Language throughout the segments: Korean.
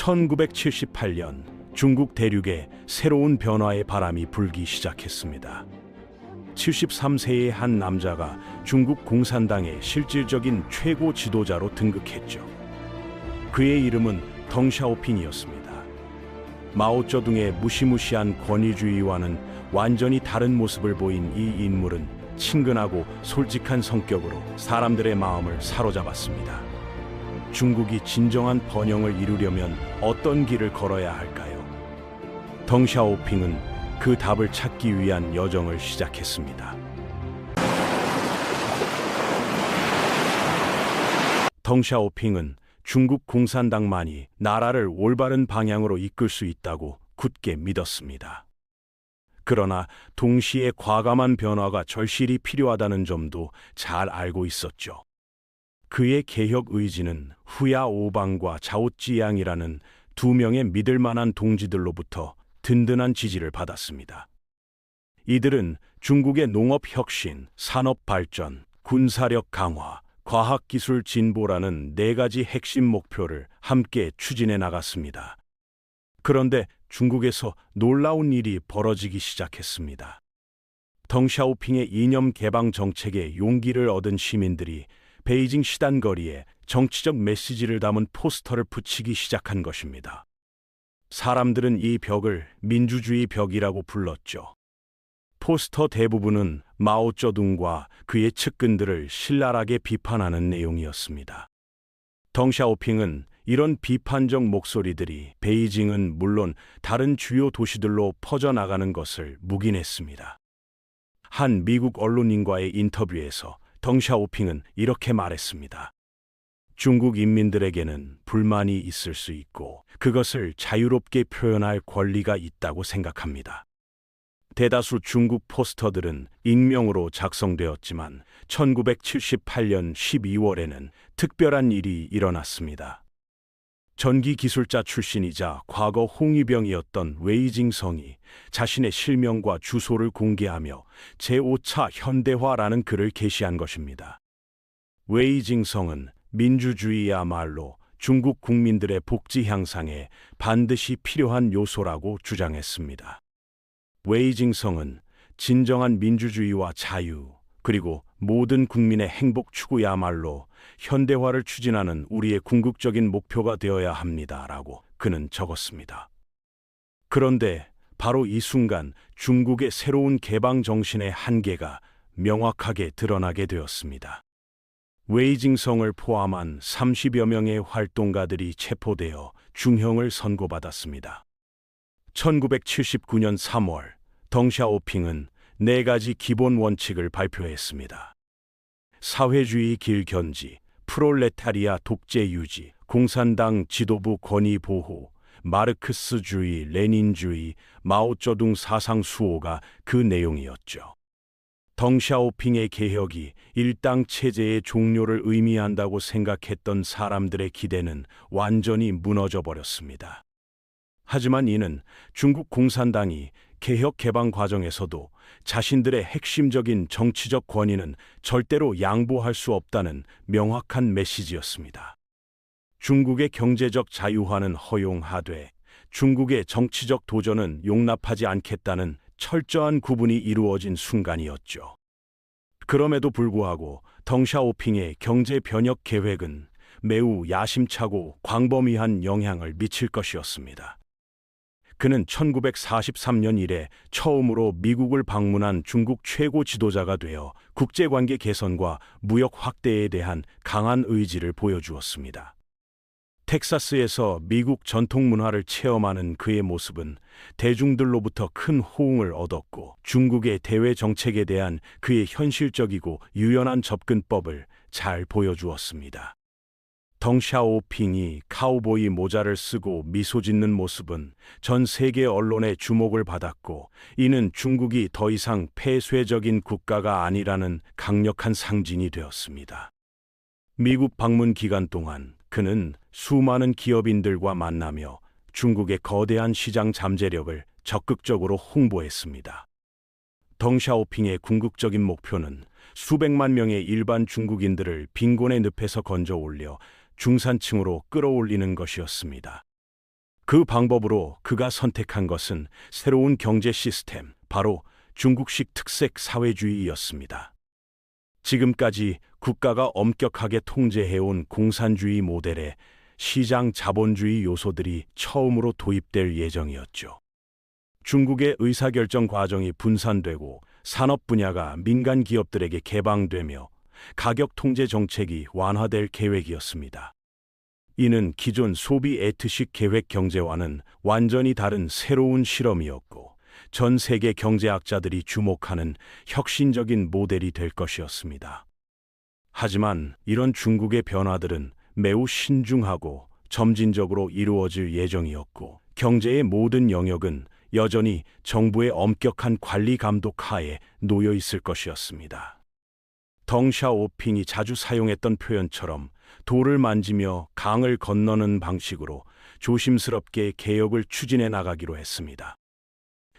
1978년 중국 대륙에 새로운 변화의 바람이 불기 시작했습니다. 73세의 한 남자가 중국 공산당의 실질적인 최고 지도자로 등극했죠. 그의 이름은 덩샤오핑이었습니다. 마오쩌둥의 무시무시한 권위주의와는 완전히 다른 모습을 보인 이 인물은 친근하고 솔직한 성격으로 사람들의 마음을 사로잡았습니다. 중국이 진정한 번영을 이루려면 어떤 길을 걸어야 할까요? 덩샤오핑은 그 답을 찾기 위한 여정을 시작했습니다. 덩샤오핑은 중국 공산당만이 나라를 올바른 방향으로 이끌 수 있다고 굳게 믿었습니다. 그러나 동시에 과감한 변화가 절실히 필요하다는 점도 잘 알고 있었죠. 그의 개혁 의지는 후야오방과 자오찌양이라는 두 명의 믿을 만한 동지들로부터 든든한 지지를 받았습니다. 이들은 중국의 농업 혁신, 산업 발전, 군사력 강화, 과학기술 진보라는 네 가지 핵심 목표를 함께 추진해 나갔습니다. 그런데 중국에서 놀라운 일이 벌어지기 시작했습니다. 덩샤오핑의 이념 개방 정책에 용기를 얻은 시민들이 베이징 시단거리에 정치적 메시지를 담은 포스터를 붙이기 시작한 것입니다. 사람들은 이 벽을 민주주의 벽이라고 불렀죠. 포스터 대부분은 마오쩌둥과 그의 측근들을 신랄하게 비판하는 내용이었습니다. 덩샤오핑은 이런 비판적 목소리들이 베이징은 물론 다른 주요 도시들로 퍼져나가는 것을 묵인했습니다. 한 미국 언론인과의 인터뷰에서 덩샤오핑은 이렇게 말했습니다. 중국 인민들에게는 불만이 있을 수 있고 그것을 자유롭게 표현할 권리가 있다고 생각합니다. 대다수 중국 포스터들은 익명으로 작성되었지만 1978년 12월에는 특별한 일이 일어났습니다. 전기기술자 출신이자 과거 홍위병이었던 웨이징성이 자신의 실명과 주소를 공개하며 제5차 현대화라는 글을 게시한 것입니다. 웨이징성은 민주주의야말로 중국 국민들의 복지 향상에 반드시 필요한 요소라고 주장했습니다. 웨이징성은 진정한 민주주의와 자유, 그리고 모든 국민의 행복 추구야말로 현대화를 추진하는 우리의 궁극적인 목표가 되어야 합니다라고 그는 적었습니다. 그런데 바로 이 순간 중국의 새로운 개방 정신의 한계가 명확하게 드러나게 되었습니다. 웨이징성을 포함한 30여 명의 활동가들이 체포되어 중형을 선고받았습니다. 1979년 3월 덩샤오핑은 네 가지 기본 원칙을 발표했습니다. 사회주의 길견지, 프롤레타리아 독재 유지, 공산당 지도부 권위 보호, 마르크스주의, 레닌주의, 마오쩌둥 사상 수호가 그 내용이었죠. 덩샤오핑의 개혁이 일당 체제의 종료를 의미한다고 생각했던 사람들의 기대는 완전히 무너져 버렸습니다. 하지만 이는 중국 공산당이 개혁 개방 과정에서도 자신들의 핵심적인 정치적 권위는 절대로 양보할 수 없다는 명확한 메시지였습니다. 중국의 경제적 자유화는 허용하되 중국의 정치적 도전은 용납하지 않겠다는 철저한 구분이 이루어진 순간이었죠. 그럼에도 불구하고 덩샤오핑의 경제 변혁 계획은 매우 야심차고 광범위한 영향을 미칠 것이었습니다. 그는 1943년 이래 처음으로 미국을 방문한 중국 최고 지도자가 되어 국제관계 개선과 무역 확대에 대한 강한 의지를 보여주었습니다. 텍사스에서 미국 전통 문화를 체험하는 그의 모습은 대중들로부터 큰 호응을 얻었고 중국의 대외 정책에 대한 그의 현실적이고 유연한 접근법을 잘 보여주었습니다. 덩샤오핑이 카우보이 모자를 쓰고 미소 짓는 모습은 전 세계 언론의 주목을 받았고 이는 중국이 더 이상 폐쇄적인 국가가 아니라는 강력한 상징이 되었습니다. 미국 방문 기간 동안 그는 수많은 기업인들과 만나며 중국의 거대한 시장 잠재력을 적극적으로 홍보했습니다. 덩샤오핑의 궁극적인 목표는 수백만 명의 일반 중국인들을 빈곤의 늪에서 건져 올려 중산층으로 끌어올리는 것이었습니다. 그 방법으로 그가 선택한 것은 새로운 경제 시스템, 바로 중국식 특색 사회주의였습니다. 지금까지 국가가 엄격하게 통제해온 공산주의 모델에 시장 자본주의 요소들이 처음으로 도입될 예정이었죠. 중국의 의사결정 과정이 분산되고 산업 분야가 민간 기업들에게 개방되며 가격 통제 정책이 완화될 계획이었습니다. 이는 기존 소비에트식 계획 경제와는 완전히 다른 새로운 실험이었고, 전 세계 경제학자들이 주목하는 혁신적인 모델이 될 것이었습니다. 하지만 이런 중국의 변화들은 매우 신중하고 점진적으로 이루어질 예정이었고, 경제의 모든 영역은 여전히 정부의 엄격한 관리 감독 하에 놓여 있을 것이었습니다. 덩샤오핑이 자주 사용했던 표현처럼 돌을 만지며 강을 건너는 방식으로 조심스럽게 개혁을 추진해 나가기로 했습니다.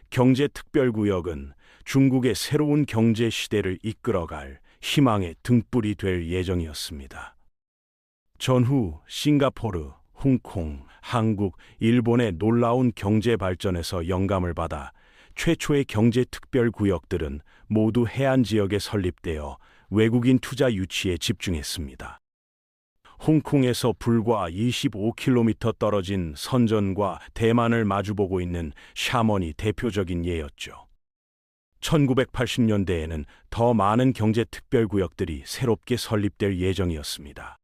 경제특별구역은 중국의 새로운 경제 시대를 이끌어갈 희망의 등불이 될 예정이었습니다. 전후 싱가포르, 홍콩, 한국, 일본의 놀라운 경제 발전에서 영감을 받아 최초의 경제특별구역들은 모두 해안 지역에 설립되어 외국인 투자 유치에 집중했습니다. 홍콩에서 불과 25km 떨어진 선전과 대만을 마주보고 있는 샤먼이 대표적인 예였죠. 1980년대에는 더 많은 경제특별구역들이 새롭게 설립될 예정이었습니다.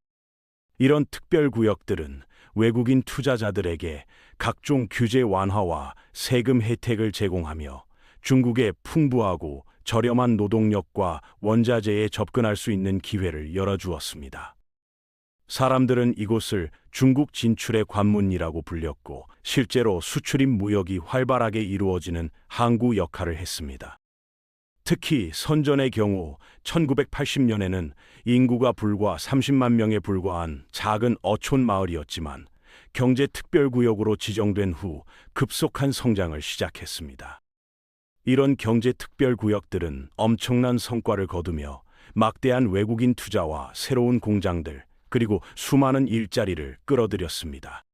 이런 특별구역들은 외국인 투자자들에게 각종 규제 완화와 세금 혜택을 제공하며 중국의 풍부하고 저렴한 노동력과 원자재에 접근할 수 있는 기회를 열어주었습니다. 사람들은 이곳을 중국 진출의 관문이라고 불렸고, 실제로 수출입 무역이 활발하게 이루어지는 항구 역할을 했습니다. 특히 선전의 경우 1980년에는 인구가 불과 30만 명에 불과한 작은 어촌 마을이었지만 경제특별구역으로 지정된 후 급속한 성장을 시작했습니다. 이런 경제특별구역들은 엄청난 성과를 거두며 막대한 외국인 투자와 새로운 공장들, 그리고 수많은 일자리를 끌어들였습니다.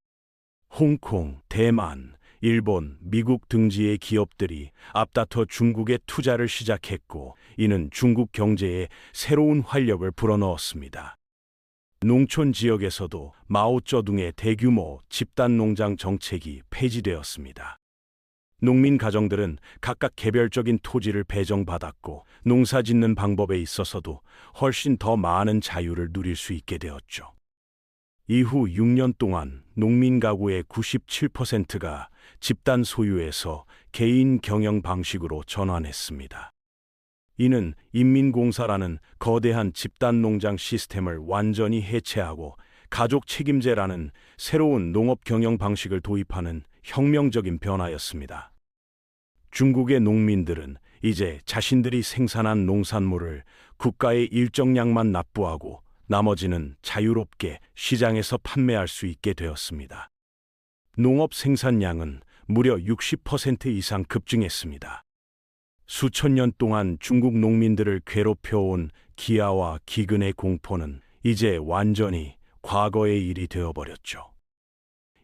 홍콩, 대만, 일본, 미국 등지의 기업들이 앞다퉈 중국에 투자를 시작했고, 이는 중국 경제에 새로운 활력을 불어넣었습니다. 농촌 지역에서도 마오쩌둥의 대규모 집단 농장 정책이 폐지되었습니다. 농민 가정들은 각각 개별적인 토지를 배정받았고, 농사 짓는 방법에 있어서도 훨씬 더 많은 자유를 누릴 수 있게 되었죠. 이후 6년 동안 농민 가구의 97%가 집단 소유에서 개인 경영 방식으로 전환했습니다. 이는 인민공사라는 거대한 집단 농장 시스템을 완전히 해체하고 가족 책임제라는 새로운 농업 경영 방식을 도입하는 혁명적인 변화였습니다. 중국의 농민들은 이제 자신들이 생산한 농산물을 국가에 일정량만 납부하고 나머지는 자유롭게 시장에서 판매할 수 있게 되었습니다. 농업 생산량은 무려 60% 이상 급증했습니다. 수천 년 동안 중국 농민들을 괴롭혀온 기아와 기근의 공포는 이제 완전히 과거의 일이 되어버렸죠.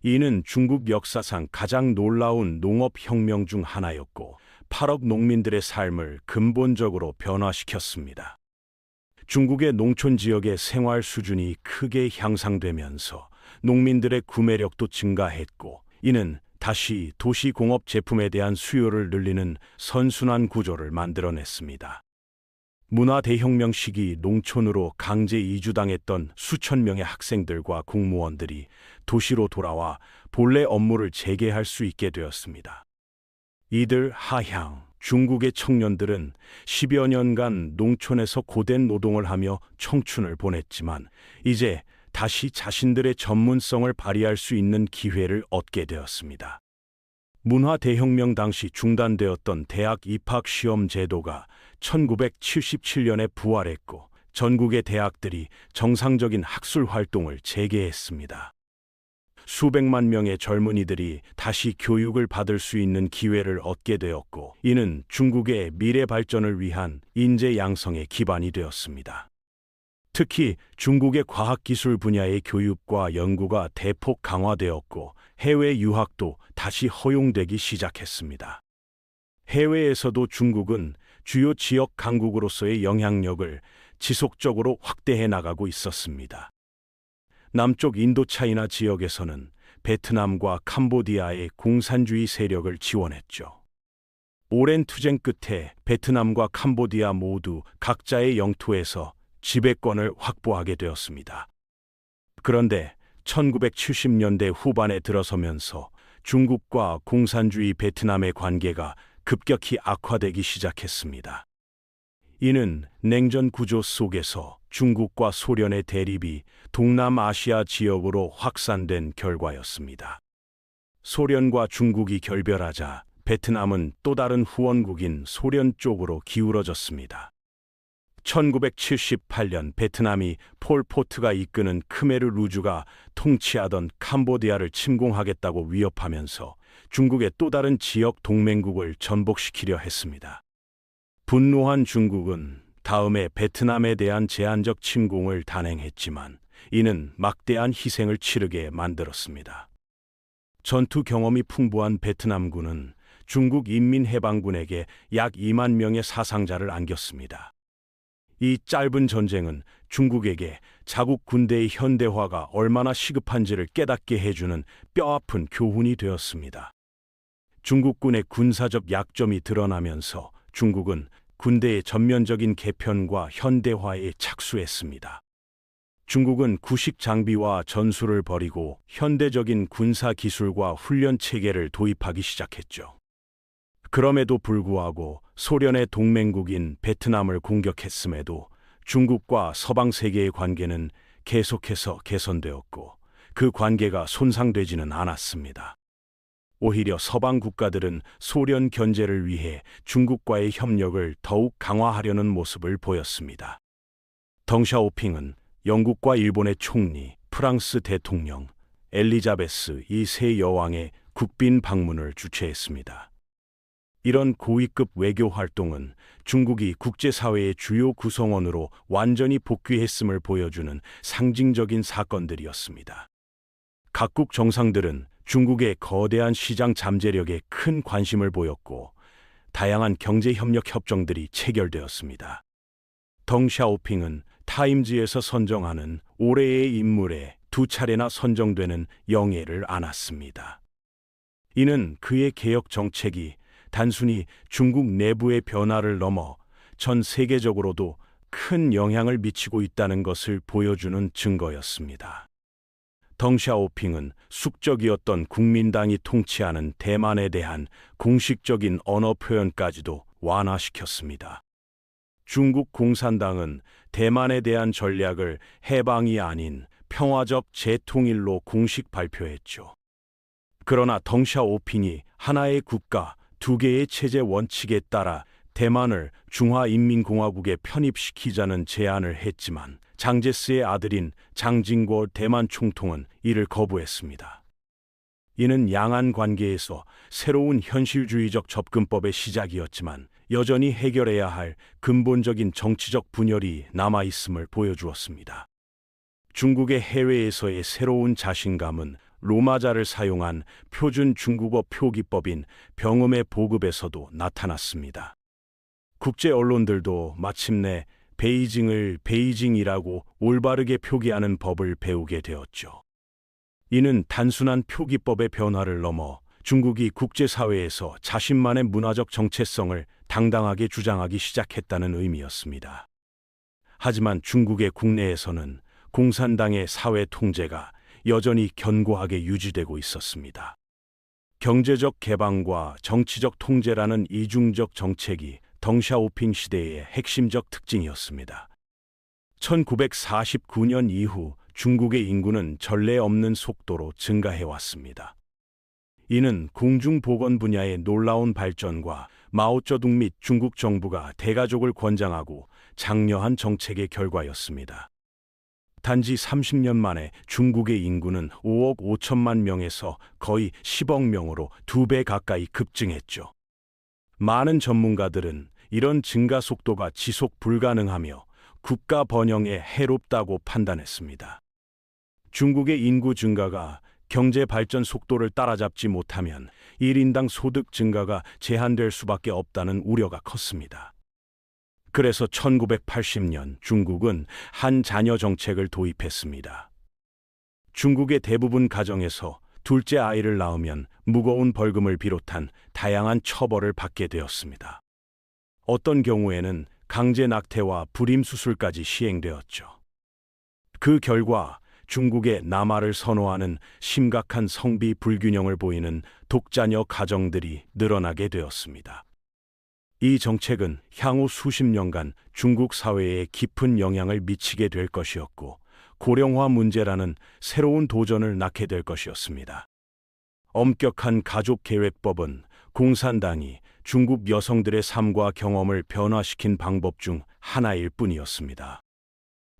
이는 중국 역사상 가장 놀라운 농업혁명 중 하나였고, 8억 농민들의 삶을 근본적으로 변화시켰습니다. 중국의 농촌 지역의 생활 수준이 크게 향상되면서 농민들의 구매력도 증가했고, 이는 다시 도시공업 제품에 대한 수요를 늘리는 선순환 구조를 만들어냈습니다. 문화 대혁명 시기 농촌으로 강제 이주당했던 수천 명의 학생들과 공무원들이 도시로 돌아와 본래 업무를 재개할 수 있게 되었습니다. 이들 하향 중국의 청년들은 10여 년간 농촌에서 고된 노동을 하며 청춘을 보냈지만 이제 다시 자신들의 전문성을 발휘할 수 있는 기회를 얻게 되었습니다. 문화 대혁명 당시 중단되었던 대학 입학 시험 제도가 1977년에 부활했고, 전국의 대학들이 정상적인 학술 활동을 재개했습니다. 수백만 명의 젊은이들이 다시 교육을 받을 수 있는 기회를 얻게 되었고, 이는 중국의 미래 발전을 위한 인재 양성의 기반이 되었습니다. 특히 중국의 과학기술 분야의 교육과 연구가 대폭 강화되었고, 해외 유학도 다시 허용되기 시작했습니다. 해외에서도 중국은 주요 지역 강국으로서의 영향력을 지속적으로 확대해 나가고 있었습니다. 남쪽 인도차이나 지역에서는 베트남과 캄보디아의 공산주의 세력을 지원했죠. 오랜 투쟁 끝에 베트남과 캄보디아 모두 각자의 영토에서 지배권을 확보하게 되었습니다. 그런데 1970년대 후반에 들어서면서 중국과 공산주의 베트남의 관계가 급격히 악화되기 시작했습니다. 이는 냉전 구조 속에서 중국과 소련의 대립이 동남아시아 지역으로 확산된 결과였습니다. 소련과 중국이 결별하자 베트남은 또 다른 후원국인 소련 쪽으로 기울어졌습니다. 1978년 베트남이 폴포트가 이끄는 크메르 루주가 통치하던 캄보디아를 침공하겠다고 위협하면서 중국의 또 다른 지역 동맹국을 전복시키려 했습니다. 분노한 중국은 다음에 베트남에 대한 제한적 침공을 단행했지만 이는 막대한 희생을 치르게 만들었습니다. 전투 경험이 풍부한 베트남군은 중국 인민해방군에게 약 2만 명의 사상자를 안겼습니다. 이 짧은 전쟁은 중국에게 자국 군대의 현대화가 얼마나 시급한지를 깨닫게 해주는 뼈아픈 교훈이 되었습니다. 중국군의 군사적 약점이 드러나면서 중국은 군대의 전면적인 개편과 현대화에 착수했습니다. 중국은 구식 장비와 전술을 버리고 현대적인 군사 기술과 훈련 체계를 도입하기 시작했죠. 그럼에도 불구하고 소련의 동맹국인 베트남을 공격했음에도 중국과 서방 세계의 관계는 계속해서 개선되었고 그 관계가 손상되지는 않았습니다. 오히려 서방 국가들은 소련 견제를 위해 중국과의 협력을 더욱 강화하려는 모습을 보였습니다. 덩샤오핑은 영국과 일본의 총리, 프랑스 대통령, 엘리자베스 이 세 여왕의 국빈 방문을 주최했습니다. 이런 고위급 외교 활동은 중국이 국제사회의 주요 구성원으로 완전히 복귀했음을 보여주는 상징적인 사건들이었습니다. 각국 정상들은 중국의 거대한 시장 잠재력에 큰 관심을 보였고 다양한 경제협력 협정들이 체결되었습니다. 덩샤오핑은 타임즈에서 선정하는 올해의 인물에 2차례나 선정되는 영예를 안았습니다. 이는 그의 개혁 정책이 단순히 중국 내부의 변화를 넘어 전 세계적으로도 큰 영향을 미치고 있다는 것을 보여주는 증거였습니다. 덩샤오핑은 숙적이었던 국민당이 통치하는 대만에 대한 공식적인 언어 표현까지도 완화시켰습니다. 중국 공산당은 대만에 대한 전략을 해방이 아닌 평화적 재통일로 공식 발표했죠. 그러나 덩샤오핑이 하나의 국가, 두 개의 체제 원칙에 따라 대만을 중화인민공화국에 편입시키자는 제안을 했지만 장제스의 아들인 장징고 대만 총통은 이를 거부했습니다. 이는 양안 관계에서 새로운 현실주의적 접근법의 시작이었지만 여전히 해결해야 할 근본적인 정치적 분열이 남아있음을 보여주었습니다. 중국의 해외에서의 새로운 자신감은 로마자를 사용한 표준 중국어 표기법인 병음의 보급에서도 나타났습니다. 국제 언론들도 마침내 베이징을 베이징이라고 올바르게 표기하는 법을 배우게 되었죠. 이는 단순한 표기법의 변화를 넘어 중국이 국제사회에서 자신만의 문화적 정체성을 당당하게 주장하기 시작했다는 의미였습니다. 하지만 중국의 국내에서는 공산당의 사회 통제가 여전히 견고하게 유지되고 있었습니다. 경제적 개방과 정치적 통제라는 이중적 정책이 덩샤오핑 시대의 핵심적 특징이었습니다. 1949년 이후 중국의 인구는 전례 없는 속도로 증가해왔습니다. 이는 공중보건 분야의 놀라운 발전과 마오쩌둥 및 중국 정부가 대가족을 권장하고 장려한 정책의 결과였습니다. 단지 30년 만에 중국의 인구는 5억 5천만 명에서 거의 10억 명으로 2배 가까이 급증했죠. 많은 전문가들은 이런 증가 속도가 지속 불가능하며 국가 번영에 해롭다고 판단했습니다. 중국의 인구 증가가 경제 발전 속도를 따라잡지 못하면 1인당 소득 증가가 제한될 수밖에 없다는 우려가 컸습니다. 그래서 1980년 중국은 한 자녀 정책을 도입했습니다. 중국의 대부분 가정에서 둘째 아이를 낳으면 무거운 벌금을 비롯한 다양한 처벌을 받게 되었습니다. 어떤 경우에는 강제 낙태와 불임 수술까지 시행되었죠. 그 결과 중국의 남아를 선호하는 심각한 성비 불균형을 보이는 독자녀 가정들이 늘어나게 되었습니다. 이 정책은 향후 수십 년간 중국 사회에 깊은 영향을 미치게 될 것이었고, 고령화 문제라는 새로운 도전을 낳게 될 것이었습니다. 엄격한 가족계획법은 공산당이 중국 여성들의 삶과 경험을 변화시킨 방법 중 하나일 뿐이었습니다.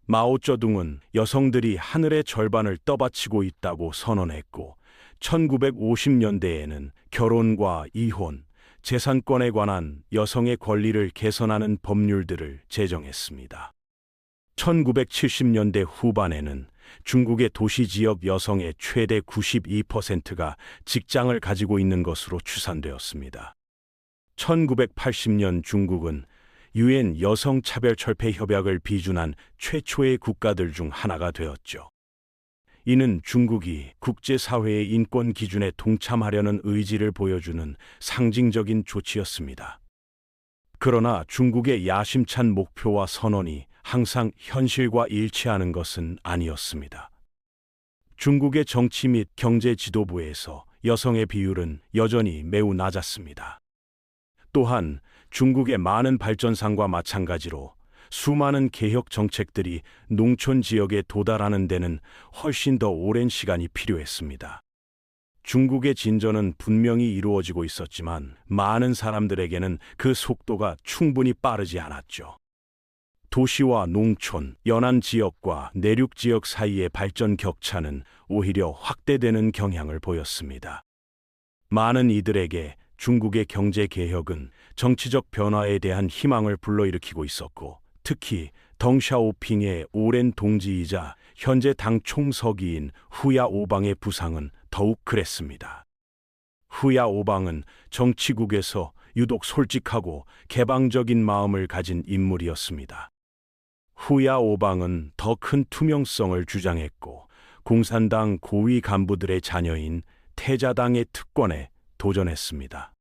마오쩌둥은 여성들이 하늘의 절반을 떠받치고 있다고 선언했고, 1950년대에는 결혼과 이혼, 재산권에 관한 여성의 권리를 개선하는 법률들을 제정했습니다. 1970년대 후반에는 중국의 도시 지역 여성의 최대 92%가 직장을 가지고 있는 것으로 추산되었습니다. 1980년 중국은 유엔 여성차별철폐협약을 비준한 최초의 국가들 중 하나가 되었죠. 이는 중국이 국제사회의 인권 기준에 동참하려는 의지를 보여주는 상징적인 조치였습니다. 그러나 중국의 야심찬 목표와 선언이 항상 현실과 일치하는 것은 아니었습니다. 중국의 정치 및 경제 지도부에서 여성의 비율은 여전히 매우 낮았습니다. 또한 중국의 많은 발전상과 마찬가지로 수많은 개혁 정책들이 농촌 지역에 도달하는 데는 훨씬 더 오랜 시간이 필요했습니다. 중국의 진전은 분명히 이루어지고 있었지만 많은 사람들에게는 그 속도가 충분히 빠르지 않았죠. 도시와 농촌, 연안 지역과 내륙 지역 사이의 발전 격차는 오히려 확대되는 경향을 보였습니다. 많은 이들에게 중국의 경제 개혁은 정치적 변화에 대한 희망을 불러일으키고 있었고, 특히 덩샤오핑의 오랜 동지이자 현재 당 총서기인 후야오방의 부상은 더욱 그랬습니다. 후야오방은 정치국에서 유독 솔직하고 개방적인 마음을 가진 인물이었습니다. 후야오방은 더 큰 투명성을 주장했고, 공산당 고위 간부들의 자녀인 태자당의 특권에 도전했습니다.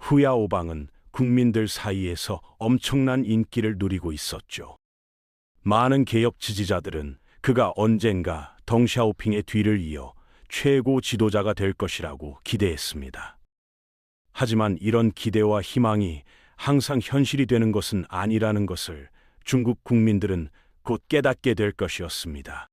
후야오방은 국민들 사이에서 엄청난 인기를 누리고 있었죠. 많은 개혁 지지자들은 그가 언젠가 덩샤오핑의 뒤를 이어 최고 지도자가 될 것이라고 기대했습니다. 하지만 이런 기대와 희망이 항상 현실이 되는 것은 아니라는 것을 중국 국민들은 곧 깨닫게 될 것이었습니다.